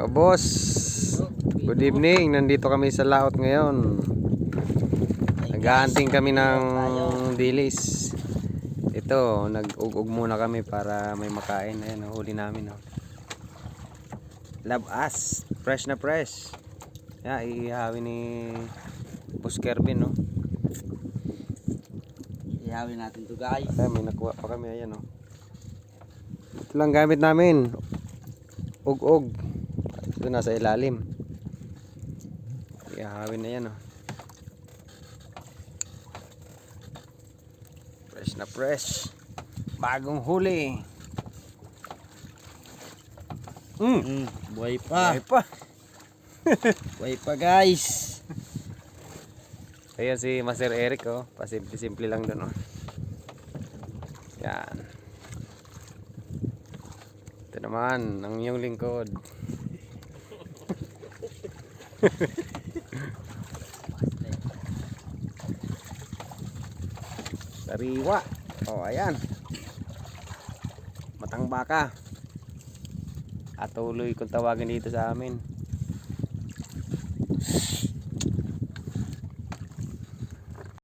Boss, good evening. Nandito kami sa laot ngayon. Nag-aanting kami ng dilis. Ito, nag-ug-ug muna kami para may makain. Ayan, huli namin. Love us, fresh na fresh. Ihawin ni Boss Kervin, no? Ihawin natin to, guys. Ay, may nakuha pa kami, ayan, no? Ito lang gamit namin. Ug-ug. Ito nasa ilalim. Ihawin na yan, no? Fresh na fresh. Bagong huli. Buhay pa. Ay pa. Buhay pa, guys. Ayan si Master Eric, oh. Pasimple-simple lang doon, oh. Yan. Ito naman, ang iyong lingkod. Sariwa. Oh, ayan. Matang baka. At tuloy kung tawagin dito sa amin.